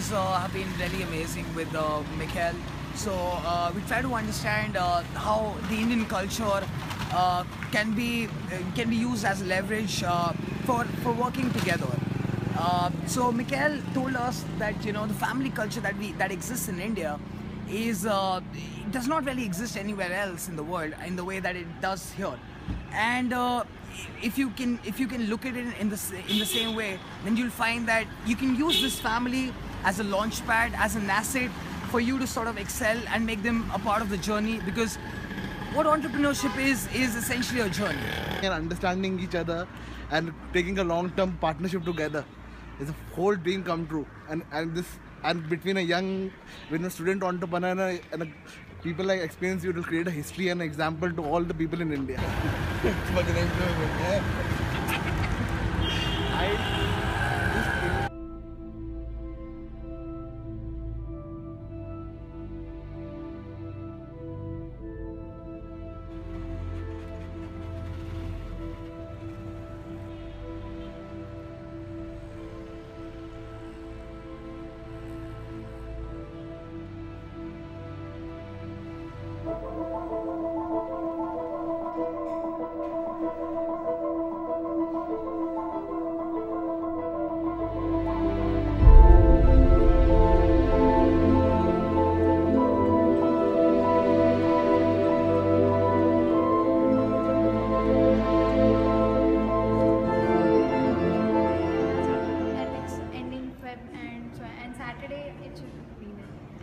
interviews have been really amazing with Mikhail. So we try to understand how the Indian culture can be used as leverage for working together. So Mikhail told us that the family culture that exists in India is it does not really exist anywhere else in the world in the way that it does here. And if you can look at it in the same way, then you'll find that you can use this family as a launch pad, as an asset for you to sort of excel and make them a part of the journey, because what entrepreneurship is essentially a journey. And understanding each other and taking a long-term partnership together is a whole dream come true. And between a student entrepreneur and a people like experience, you will create a history and example to all the people in India.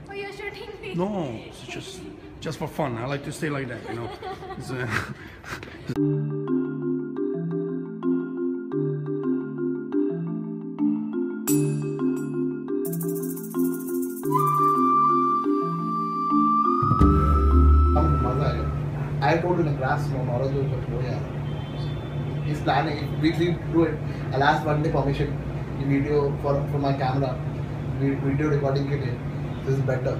Oh, you're shooting me? No, it's just for fun. I like to stay like that, It's, I told in a class, he's planning. If we do it, I'll ask one day permission. Video for my camera, video recording ke liye. This is better.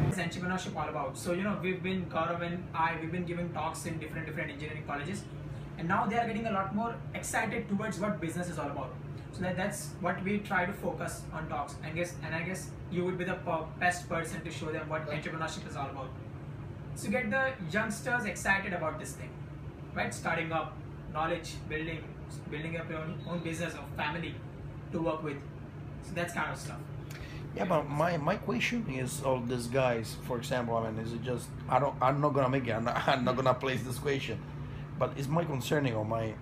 What's entrepreneurship all about? So we've been Gaurav and we've been giving talks in different engineering colleges, and now they are getting a lot more excited towards what business is all about. So that's what we try to focus on talks. I guess you would be the best person to show them what entrepreneurship is all about. So get the youngsters excited about this thing, right? Starting up, knowledge, building up your own business or family to work with. So that's kind of stuff. yeah, but my question is, all these guys, for example, is it just, I'm not gonna make it, I'm not gonna place this question, but it's my concerning or my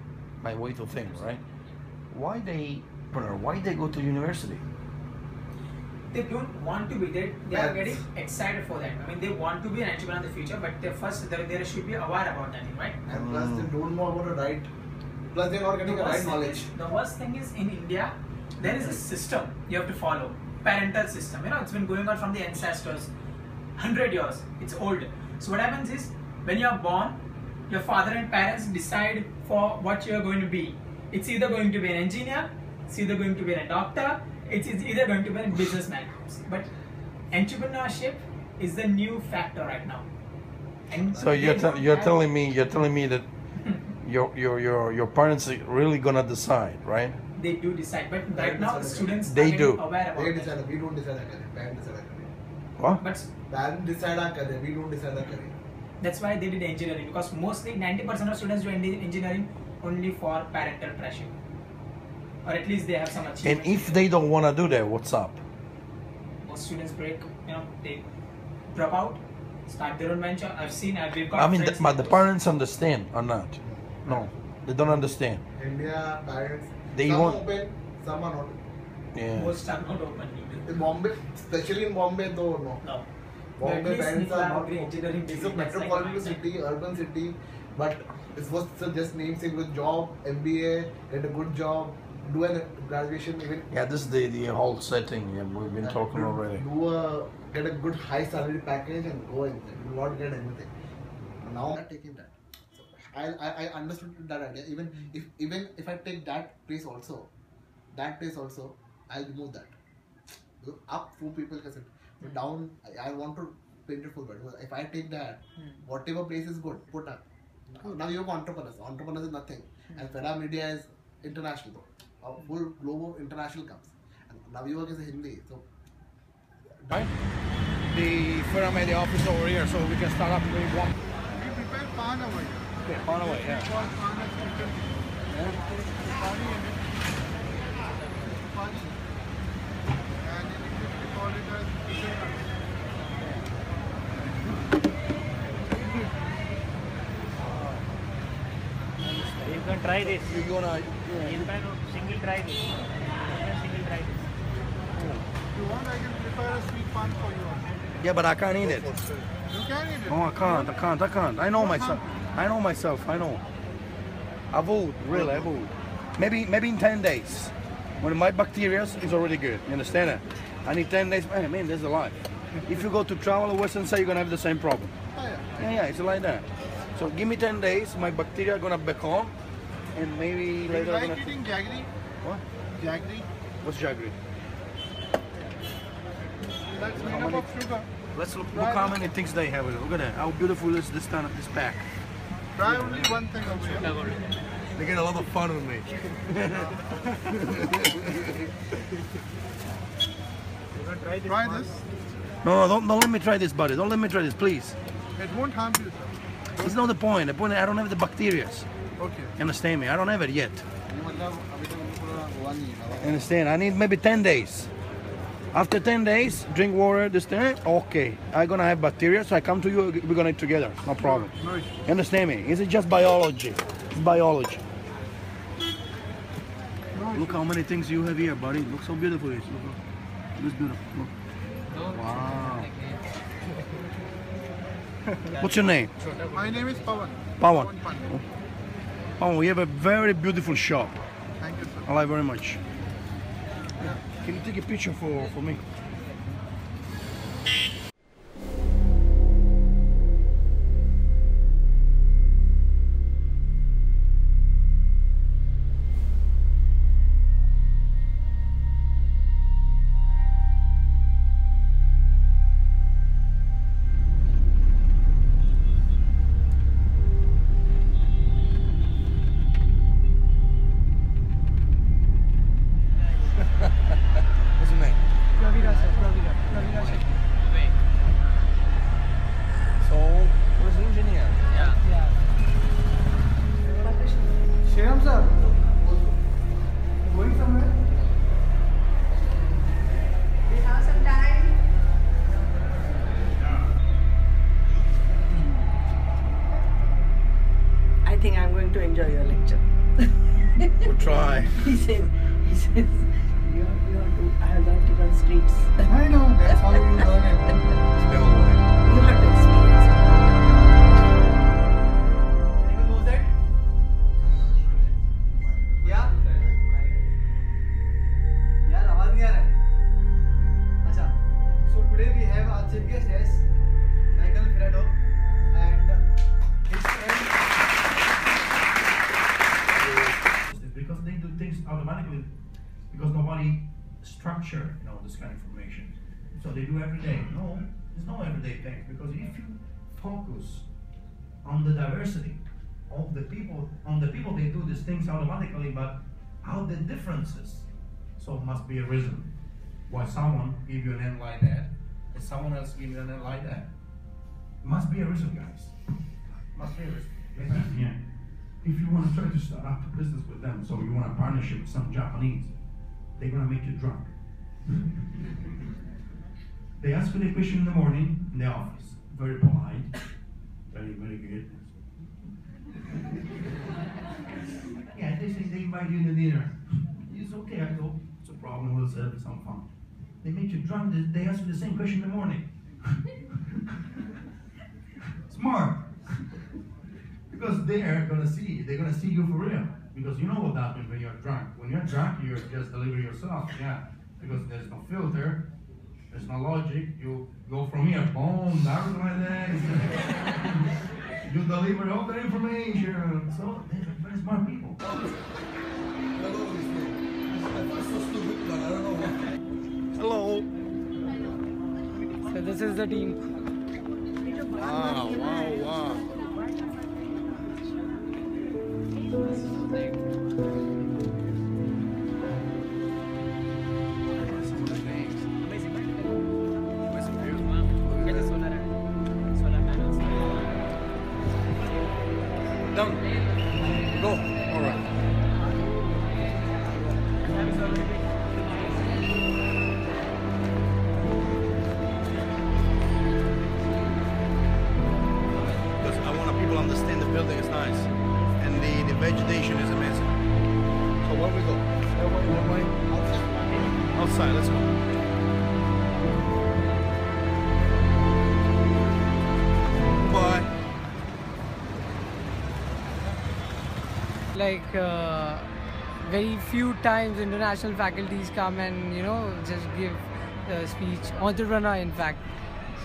way to think, right? Why they go to university? They don't want to be. They are getting excited for that. They want to be an entrepreneur in the future, but they should be aware about that, right? And plus, they don't know about the right. Plus, they're not getting the right knowledge. The worst thing is, in India, there is a system you have to follow. Parental system. It's been going on from the ancestors, 100 years. It's old. So what happens is, when you are born, your father and parents decide for what you are going to be. It's either going to be an engineer, it's either going to be a doctor, it's either going to be a businessman. But entrepreneurship is the new factor right now. And so you're telling me that your parents are really gonna decide, right? They do decide, but right now students they are do. Aware about They it. decide. We don't decide. Parents decide. What? But Parents decide. We don't decide. that's why they did engineering, because mostly 90% of students do engineering only for parental pressure, or at least they have some achievement. And if they don't want to do that, what's up? Most students break, they drop out, start their own venture. We've got friends but the those. parents understand or not? No, they don't understand. India parents. They some want. open, some are not. Yeah. Most are not open. In Bombay, especially in Bombay, though no. No. Bombay At least parents are not. engineering It's a degree, that's like metropolitan mindset. city, urban city, but it's just namesake with job, MBA, get a good job, do a graduation even. Yeah, this is the whole setting. Yeah, we've been talking already. Get a good high salary package and go in there. You will not get anything. Now I'm taking that. So I understood that idea. Even if I take that place also, I'll remove that. Because up 2 people can sit. But down, I want to paint it full. But if I take that, whatever place is good, put up. Now you have entrepreneurs. Entrepreneurs is nothing. And Ferramedia is international though. A full globe of international comes. And Now you work as a Hindi, so Right? The Ferramedia office over here, so we can start up when we want. We prepare pan over here. Okay, far away, yeah. Called pan as chicken. Pani in it. Pani. And in English we call it as chicken curry. You can try this. You wanna? You can single try this. You can single try this. If you want, I can prepare a sweet pan for you also. Yeah, but I can't eat it. You can eat it. No, I can't. I know myself. I know. I would, really, I would. Maybe in 10 days. When my bacteria is already good. You understand that? I need 10 days. Man, there's a life. If you go to travel or Western side, you're gonna have the same problem. Oh, yeah. Yeah, it's like that. So give me 10 days, my bacteria are gonna back home, and maybe You later I'm like gonna... eating jaggery? What? Jaggery? What's jaggery? That's made up of sugar. Let's look how many things they have. Look at that. How beautiful is this pack. Try only one thing over here. They get a lot of fun with me. Try this. No, don't let me try this, buddy. Don't let me try this, please. It won't harm you, sir. It's not the point. The point is I don't have the bacteria. Okay. You understand me? I don't have it yet. ये मतलब अभी तक पूरा हुआ नहीं है. You understand? I need maybe 10 days. After 10 days, drink water, this thing. Okay, I'm gonna have bacteria, so I come to you, we're gonna eat together. No problem. No issue. You understand me? Is it just biology? It's biology. Look how many things you have here, buddy. Look so beautiful it is. Look. Looks beautiful. Look. Wow. What's your name? My name is Pawan. Pawan. Pandey. Oh, we have a very beautiful shop. Thank you, sir. I like very much. Can you take a picture for me? What's your name? So, what is an engineer? Shyam sir, going somewhere? We have some time. I think I'm going to enjoy your lecture. We'll try. He says, you have to, I have learned it on streets. I know, that's how you learn it. Still away. You have to experience it. Anyone knows that? Yeah? यार आवाज नहीं आ रहा है. अच्छा. So today we have our chief guest as Michael Fredo and his friend. Because they do things automatically, because nobody structure, this kind of information. So they do every day. No, there's no everyday thing, because if you focus on the diversity of the people, they do these things automatically, but how the differences. So it must be a reason why someone give you an end like that, and someone else give you an end like that. Must be a reason, guys. Must be a reason. Yeah. If you want to try to start up a business with them, so you want a partnership with some Japanese, they're gonna make you drunk. They ask you the question in the morning in the office, very polite, very, very good. Yeah, they say they invite you to dinner. It's okay, I go, it's a problem, we'll set up some fun. They make you drunk, they ask you the same question in the morning. Smart. Because they're gonna see you for real. Because you know what happens when you're drunk. When you're drunk, you just deliver yourself, yeah. Because there's no filter, there's no logic. You go from here, boom, everything like that. You deliver all the information. So they're very smart people. Hello. So this is the team. Wow, wow, wow. done? Go. All right. Because I want people to understand the building is nice and the vegetation is amazing. So where we go? Outside. Let's go. Bye. Like very few times international faculties come and just give the speech. Entrepreneur, in fact.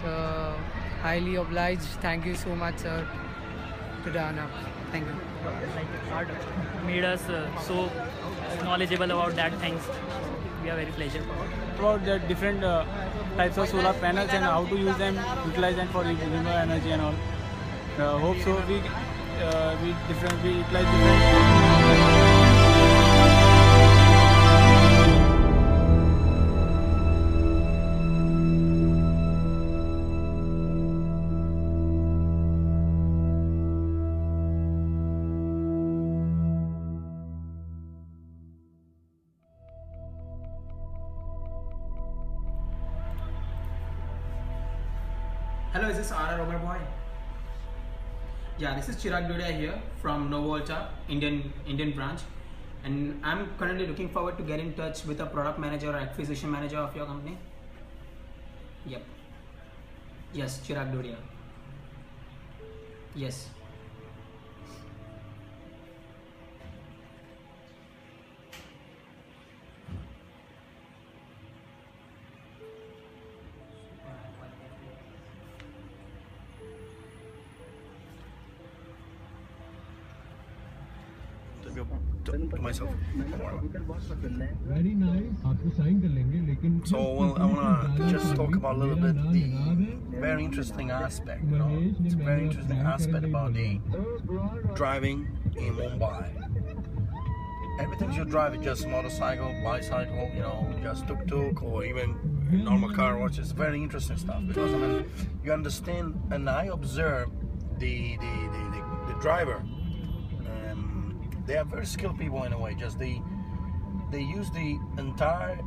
So highly obliged. Thank you so much, sir, to turn up. Thank you. Like art made us so knowledgeable about that things. We are very pleasure. About the different types of solar panels and how to use them, utilize them for renewable energy and all. Hope so. We utilize different. Hello, is this R. Robert Boy? Yeah, this is Chirag Dodia here from Novolta, Indian branch, and I'm currently looking forward to get in touch with a product manager or acquisition manager of your company. Yep. Yes, Chirag Dodia. Yes. To myself. Very nice. आपको sign कर लेंगे लेकिन So well, I want to just talk about a little bit the very interesting aspect. It's a very interesting aspect about the driving in Mumbai. Everything you drive is just motorcycle, bicycle, just tuk-tuk or even normal car, which is very interesting stuff because you understand, and I observe the driver. They are very skilled people in a way. Just they use the entire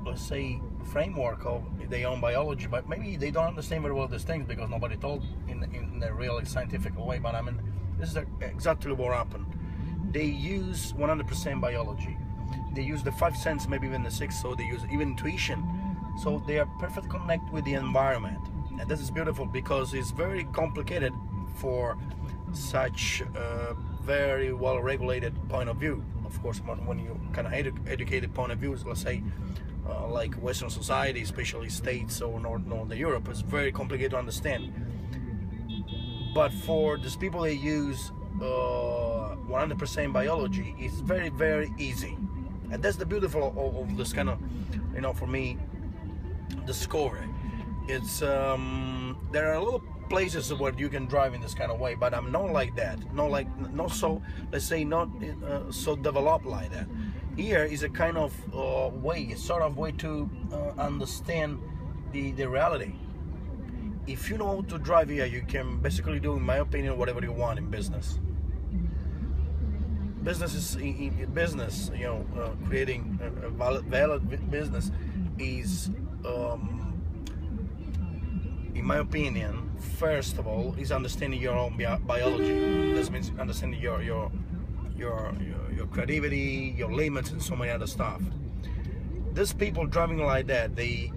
let's say framework of their own biology, but maybe they don't understand very well these things because nobody told in a really scientific way. But this is exactly what happened. They use 100% biology. They use the 5 senses, maybe even the 6. So they use even intuition. So they are perfect connect with the environment, and this is beautiful because it's very complicated for such very well-regulated point of view. Of course, when you kind of educated point of views, let's say like Western society, especially States or Northern Europe, is very complicated to understand. But for these people, they use 100% biology. It's very, very easy, and that's the beautiful of this kind of, for me, discovery. It's there are a lot of places where you can drive in this kind of way, but I'm not like that. Not so, let's say, not so developed like that. Here is a kind of way, sort of way to understand the reality. If you know how to drive here, you can basically do, in my opinion, whatever you want in business. Business is business. Creating a valid business is. In my opinion, first of all, is understanding your own biology. This means understanding your creativity, your limits, and so many other stuff. These people driving like that, they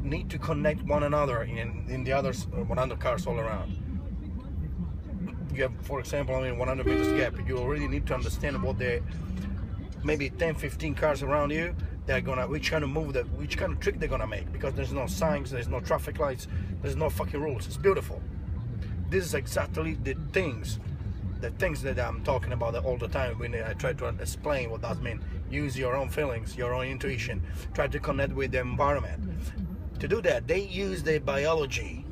need to connect one another in the others 100 cars all around. You have, for example, 100 meters gap. You already need to understand what they, maybe 10-15 cars around you. They're gonna, which kind of trick they're gonna make, because there's no signs, there's no traffic lights, there's no fucking rules. It's beautiful. This is exactly the things that I'm talking about all the time when I try to explain what that means. Use your own feelings, your own intuition, try to connect with the environment. To do that, they use the biology.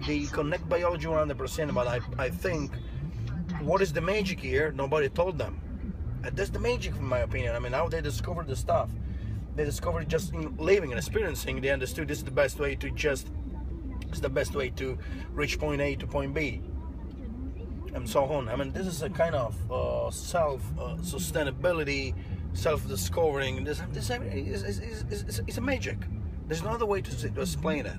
They connect biology 100%, but I think what is the magic here, nobody told them. And that's the magic, in my opinion. How they discovered the stuff. They discovered just in living and experiencing. They understood this is the best way to reach point A to point B. and so on. I mean, this is a kind of self-sustainability, self-discovering. This it's a magic. There's no other way to explain it.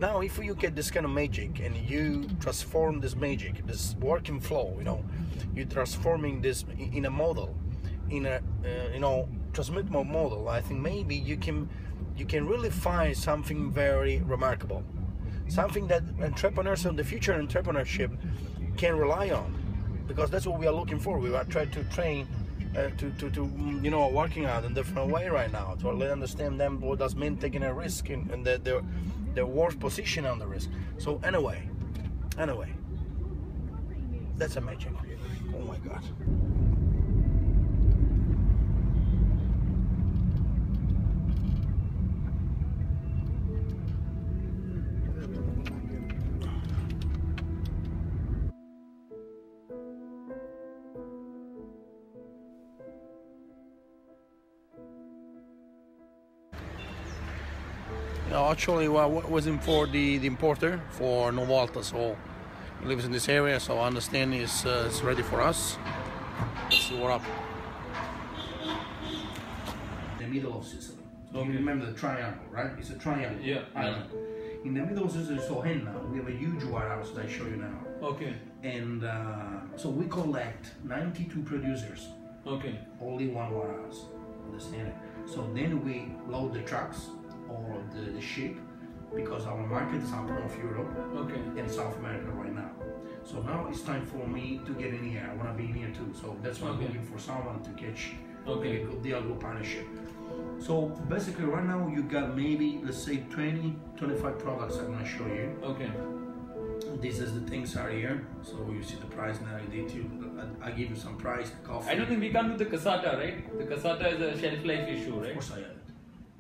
Now, if you get this kind of magic and you transform this magic, this working flow, you know, you're transforming this in a model, in a transmittable model. I think maybe you can really find something very remarkable, something that entrepreneurs in the future entrepreneurship can rely on, because that's what we are looking for. We are trying to train to working out in a different way right now to let understand them what does mean taking a risk and their worst position on the risk. So anyway, that's a magic. Oh my God. Actually, well, what was in for the importer for Novalta, so he lives in this area, so I understand it's ready for us. Let's see what up. The middle of Sicily. So you remember the triangle, right? It's a triangle. Yeah. Island. In the middle of Sicily, so Henna, we have a huge warehouse that I show you now. Okay. And so we collect 92 producers. Okay. Only one warehouse. Understand it? So then we load the trucks or the ship, because our market is out of Europe and South America right now. So now it's time for me to get in here. I want to be in here too. So that's why I'm looking for someone to catch a good deal, good partnership. So basically right now you got maybe, let's say 20, 25 products I'm going to show you. Okay. This is the things are here. So you see the price now. I give you some price, coffee. I don't think we can't do the cassata, right? The cassata is a shelf life issue, right? Of course I have it.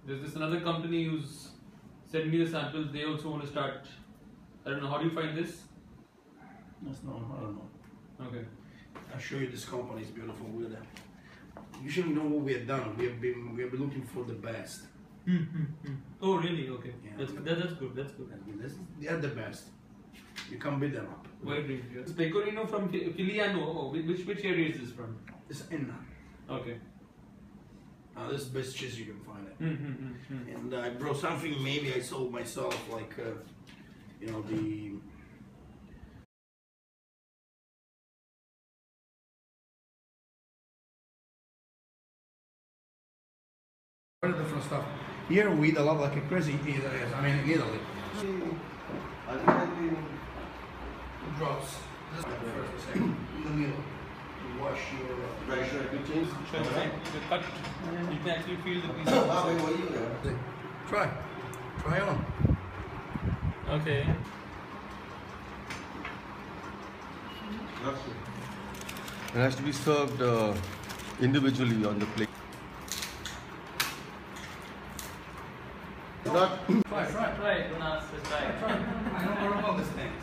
There's this another company who's sent me the samples. They also want to start. I don't know. How do you find this? That's no, I don't know. Okay. I'll show you this company. It's beautiful. We're there. Usually, you know what we have done. We have been looking for the best. Oh, really? Okay. Yeah. That's good. That's good. They are the best. You can't beat them up. Wait. It's pecorino from Filiano. Which area is this from? It's Enna. Okay. This is the best cheese you can find it. And I brought something maybe I sold myself, like the. Different stuff. Here we eat a lot like a crazy. I mean, in Italy. Drops. This is the first second. In the middle. You wash your. Sure. The cut. You can actually feel the pieces. Try on. Okay. It has to be served individually on the plate. Not Try. Don't ask. Just try. I don't know about these things.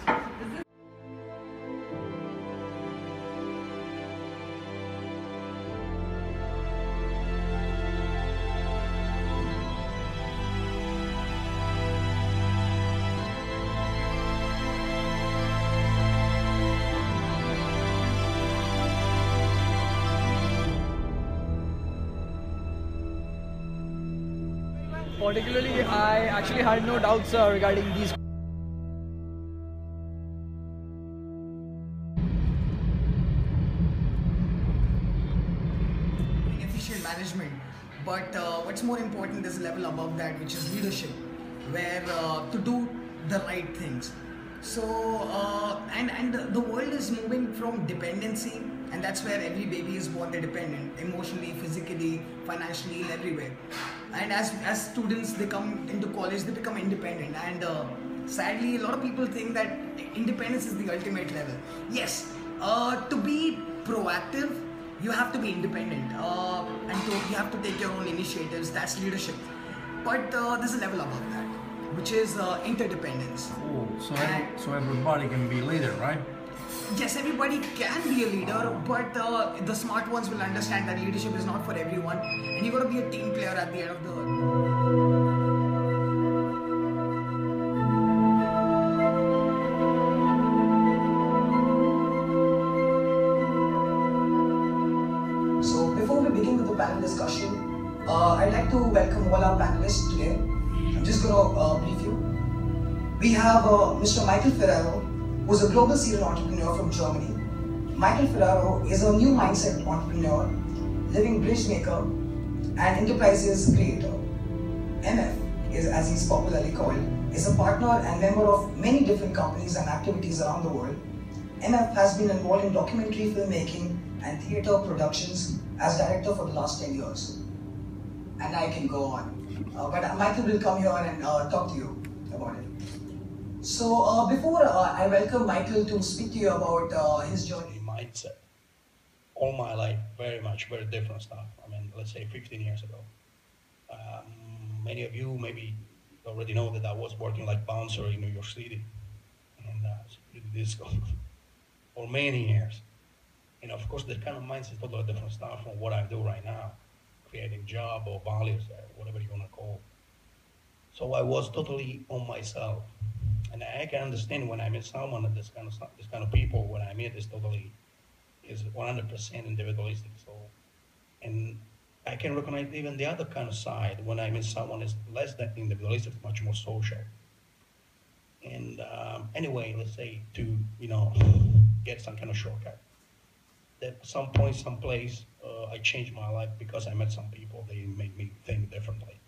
Particularly, I actually had no doubts regarding these. Efficient management, but what's more important is a level above that, which is leadership, where to do the right things. So and the world is moving from dependency, and that's where every baby is born dependent, emotionally, physically, financially, everywhere. And as students, they come into college, they become independent, and sadly a lot of people think that independence is the ultimate level. Yes, to be proactive, you have to be independent, and you have to take your own initiatives. That's leadership. But there's a level above that, which is interdependence. Oh, so everybody can be leader, right? Yes, everybody can be a leader, but the smart ones will understand that leadership is not for everyone, and you got to be a team player at the end of the like to welcome all our panelists today. I'm just going to brief you. We have Mr. Michael Ferraro, who's a global serial entrepreneur from Germany. Michael Ferraro is a new mindset entrepreneur, living bridge maker, and enterprises creator. MF is, as he's popularly called, is a partner and member of many different companies and activities around the world. MF has been involved in documentary filmmaking and theatre productions as director for the last 10 years. And I can go on. But Michael will come here and talk to you about it. So before I welcome Michael to speak to you about his journey. Mindset. All my life, very different stuff. I mean, let's say 15 years ago. Many of you maybe already know that I was working like bouncer in New York City and security disco for many years. And of course, that kind of mindset is totally different stuff from what I do right now, creating job or values, whatever you want to call. So I was totally on myself. And I can understand when I meet someone, this kind of people, when I meet is 100% individualistic. So, and I can recognize even the other kind of side when I meet someone is less than individualistic, much more social. And anyway, let's say to get some kind of shortcut. At some point, someplace, I changed my life because I met some people. They made me think differently,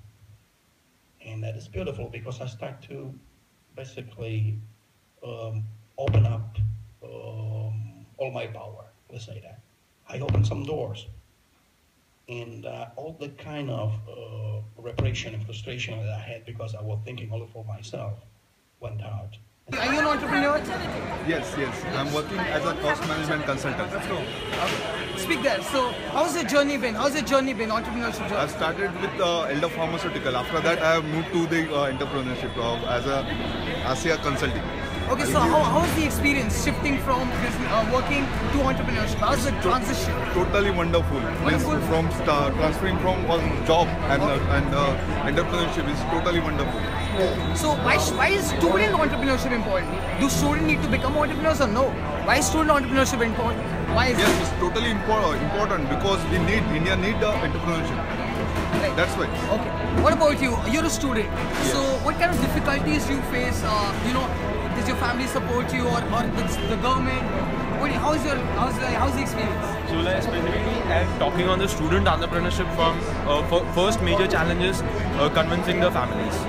and that is beautiful because I start to basically open up all my power. Let's say that I opened some doors, and all the kind of repression and frustration that I had because I was thinking only for myself went out. Are you an entrepreneur? Yes. I'm working as a cost management consultant. Let's go. Speak there. So, how's your journey been? Entrepreneurship journey? I started with Elder Pharmaceutical. After that, I have moved to the entrepreneurship as a ASEA consulting. Okay, so how was the experience shifting from working to entrepreneurship? How's the transition? Totally wonderful. From transferring from one job and entrepreneurship is totally wonderful. So why is student entrepreneurship important? Do students need to become entrepreneurs or no? Why is student entrepreneurship important? Why is yes, it's totally important because India need entrepreneurship. Right. That's why. Okay. What about you? You're a student. Yes. So what kind of difficulties do you face? Does your family support you or the government? How's the experience? So like specifically as talking on the student entrepreneurship from first major challenge is convincing the families.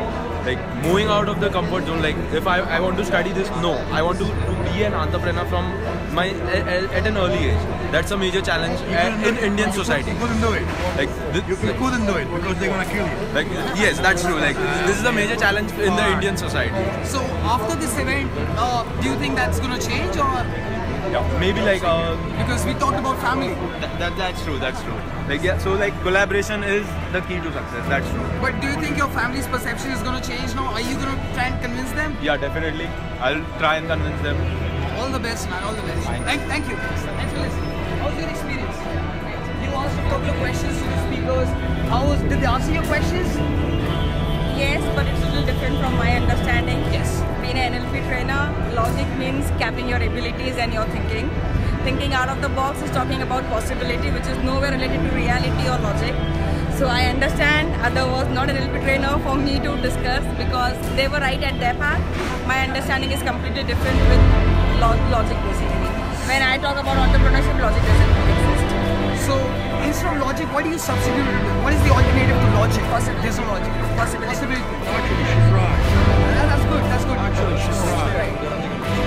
Like moving out of the comfort zone, like if I want to study this, no, I want to be an entrepreneur from at an early age. That's a major challenge in Indian society. You couldn't do it. Like you couldn't do it because they're gonna kill you. Like yes, that's true. Like this is a major challenge in the Indian society. So after this event, do you think that's gonna change or? Yeah, maybe like because we talked about family. That's true. Like yeah, so like collaboration is the key to success. That's true. But do you think your family's perception is gonna change now? Are you gonna try and convince them? Yeah, definitely. I'll try and convince them. All the best, man. All the best. Thank you. Thanks for listening. How's your experience? You asked a couple of questions to the speakers. Did they answer your questions? Yes, but it's a little different from my understanding. Yes. Being an NLP trainer, logic means capping your abilities and your thinking. Thinking out of the box is talking about possibility, which is nowhere related to reality or logic. So I understand Adha was not an NLP trainer for me to discuss because they were right at their path. My understanding is completely different with logic basically. When I talk about entrepreneurship, logic doesn't exist. So instead of logic, what do you substitute it with? What is the alternative to logic? Possibility. There's no logic. Possibility. Actually, she's right. That's good. Actually, she's right.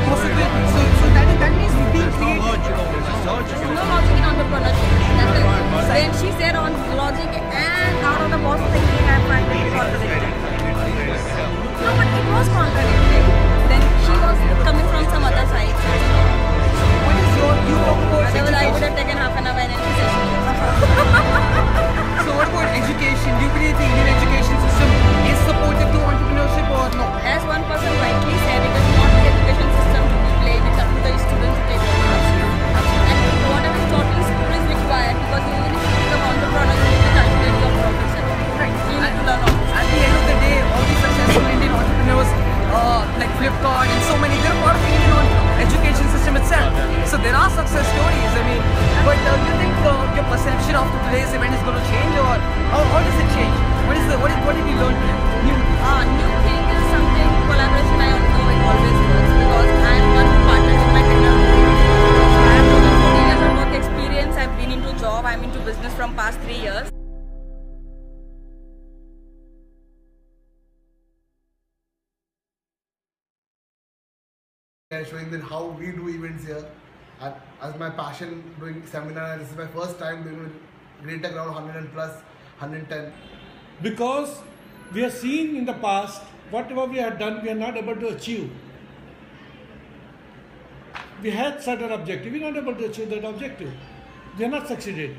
Possibility. So that means being creative. There's no logic in entrepreneurship. That's it. When she said on logic and out of the box thinking, I find it contradictory. No, but it was contradictory. Then she was coming from some other side. What is you talk about Otherwise, I would have taken half an hour in any session. So what about education? Do you believe the Indian education system is supportive to entrepreneurship or no? As one person rightly said, it is not the education system to be blamed. It's up to the students to take ownership. And whatever is taught in school is required because even if you become entrepreneur, you need to calculate your profits. Right. You need to learn all this. At the end of the day, all these successful Indian entrepreneurs like Flipkart and so many, they're part of the Indian education system itself. So there are success stories, but do you think your perception after today's event is going to change or how does it change? What did you learn today? New thing is something collaboration. I know it always works because I am one partner with my trainer. I have more than 14 years of work experience. I've been into job. I'm into business from past 3 years. And showing them how we do events here. And as my passion doing seminar, this is my first time doing greater crowd 100 and plus 110. Because we have seen in the past whatever we have done we are not able to achieve. We had certain objective, we are not able to achieve that objective. We are not succeeded.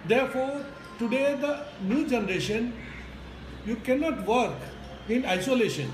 Therefore, today the new generation, you cannot work in isolation.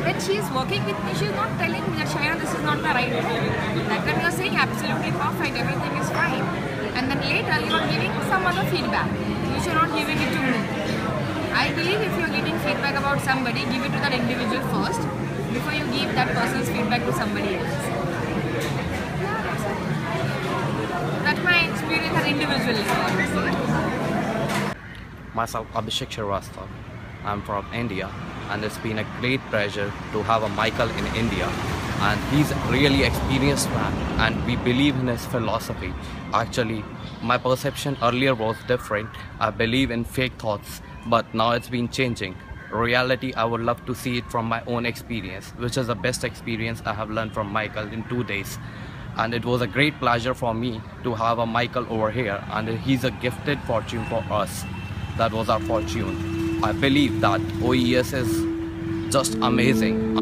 When she is working with me, she is not telling me that Shayana, this is not the right way. That when you are saying absolutely perfect, everything is fine. And then later you are giving some other feedback, which you are not giving it to me. I believe if you are giving feedback about somebody, give it to that individual first before you give that person's feedback to somebody else. That's my experience as individual. Myself, Abhishek Sharwasta. I'm from India, and it's been a great pleasure to have a Michael in India. And he's a really experienced man, and we believe in his philosophy. Actually, my perception earlier was different. I believe in fake thoughts, but now it's been changing. Reality, I would love to see it from my own experience, which is the best experience I have learned from Michael in 2 days. And it was a great pleasure for me to have a Michael over here, and he's a gifted fortune for us. That was our fortune. I believe that OES is just amazing.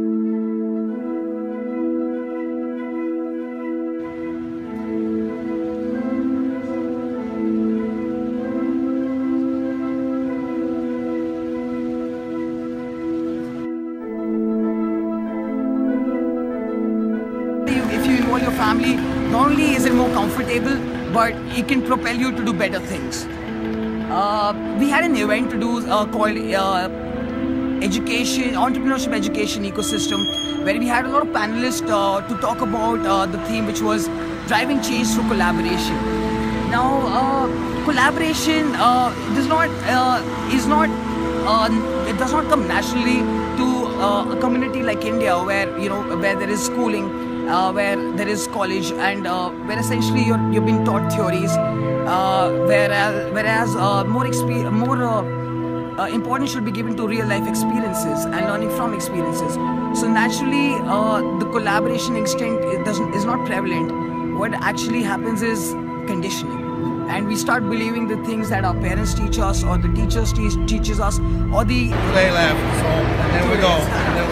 If you involve your family, not only is it more comfortable, but it can propel you to do better things. We had an event to do called Entrepreneurship Education Ecosystem, where we had a lot of panelists to talk about the theme, which was driving change through collaboration. Now, collaboration does not come naturally to a community like India, where where there is schooling, where there is college, and where essentially you're being taught theories. Whereas more importance should be given to real life experiences and learning from experiences. So naturally, the collaboration instinct is not prevalent. What actually happens is conditioning, and we start believing the things that our parents teach us, or the teachers teaches us, or the They left, so and then we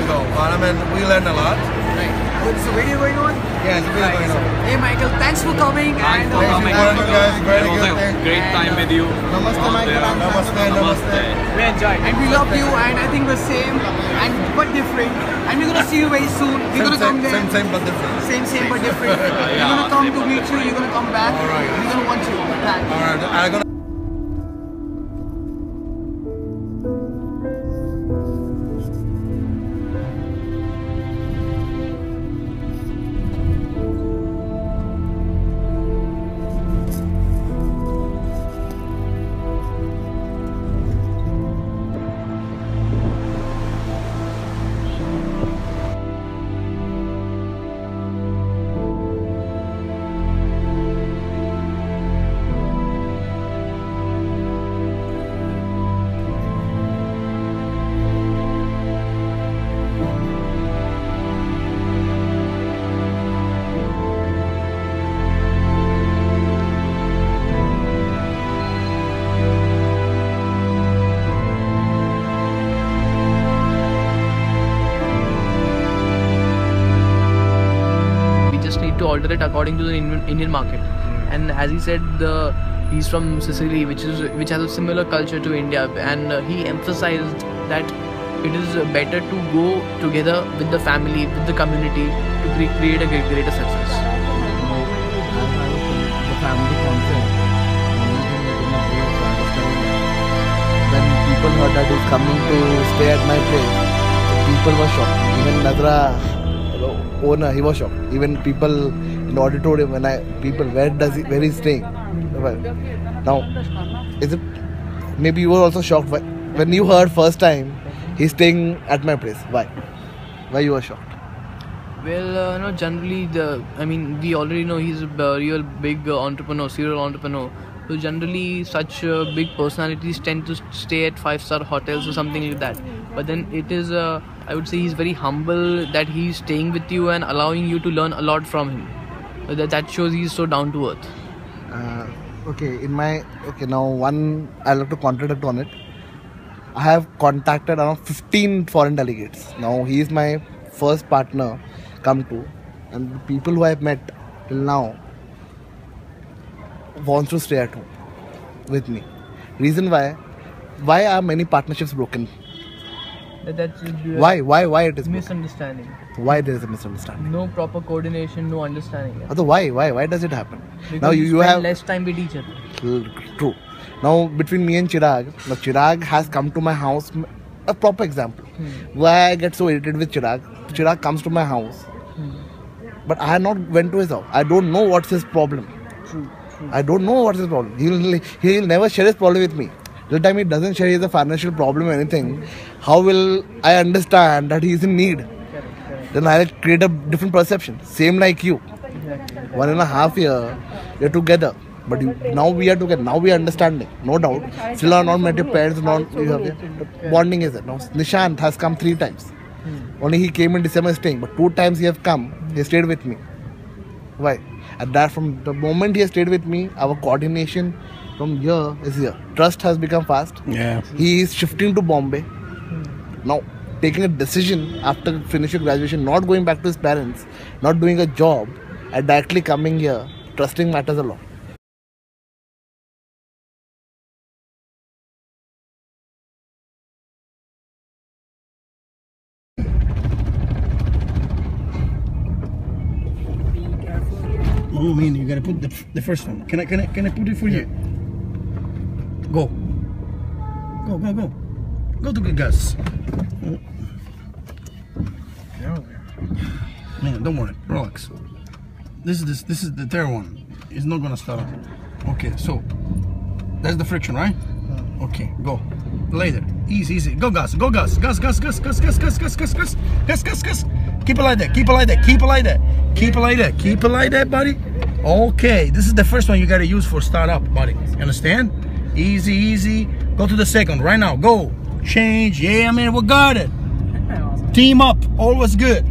go. But I mean, we learn a lot. Right. Good. So video going on? Yeah, it's a video going on. Hey Michael, thanks for coming. Thank you guys. Very good. Great time with you. Namaste, Michael. Namaste. We enjoyed. And we love you, and I think we're same and but different. And we're gonna see you very soon. We're gonna come there. Same but different. Same but different. We're gonna come to meet you. You're gonna come back. Alright. We're gonna want you back. Alright. I'm gonna. To alter it according to the Indian market. And as he said, he's from Sicily, which has a similar culture to India, and he emphasized that it is better to go together with the family, with the community, to create a greater success. The family concept. When people heard that he's coming to stay at my place, people were shocked. Even Nadra owner, he was shocked. Even people in the auditorium, where he's staying. Well, now, is it? Maybe you were also shocked when you heard first time he's staying at my place. Why? Why you were shocked? Well, no, generally, we already know he's a real big entrepreneur, serial entrepreneur. So generally, such big personalities tend to stay at 5-star hotels or something like that. But then it is, I would say, he's very humble that he's staying with you and allowing you to learn a lot from him. That shows he's so down to earth. Now I'll have to contradict on it. I have contacted around 15 foreign delegates. Now he is my first partner come to, and the people who I've met till now wants to stay at home with me. Reason why are many partnerships broken? Why it is misunderstanding. Broken? Why there is a misunderstanding? No proper coordination, no understanding. Why does it happen? Because now you spend have less time with each other. True. Now between me and Chirag, Chirag has come to my house. A proper example. Why I get so irritated with Chirag? Chirag comes to my house, but I have not went to his house. I don't know what's his problem. True. I don't know what's his problem. He'll never share his problem with me. The time he doesn't share his financial problem or anything, how will I understand that he's in need? Correct. Then I'll create a different perception. Same like you. Exactly. 1.5 years, you're together. But now we are together. Now we are understanding. No doubt. Still are not met your parents. Bonding is there. Now Nishant has come 3 times. Only he came in December staying. But 2 times he have come. He stayed with me. Why? And that from the moment he has stayed with me, our coordination from here is here. Trust has become fast. Yeah. He is shifting to Bombay. Now, taking a decision after finishing graduation, not going back to his parents, not doing a job, and directly coming here, trusting matters a lot. Oh man, you gotta put the first one. Can I put it for you? Go to the gas. Man, don't worry, relax. This is the third one. It's not gonna start up. Okay, so that's the friction, right? Okay, go. Later. Easy. Go gas. Keep it like that, buddy. Okay, this is the first one you gotta use for start up, buddy. You understand? Easy. Go to the second right now. Go. Change. Yeah, man, we got it. Team up. Always good.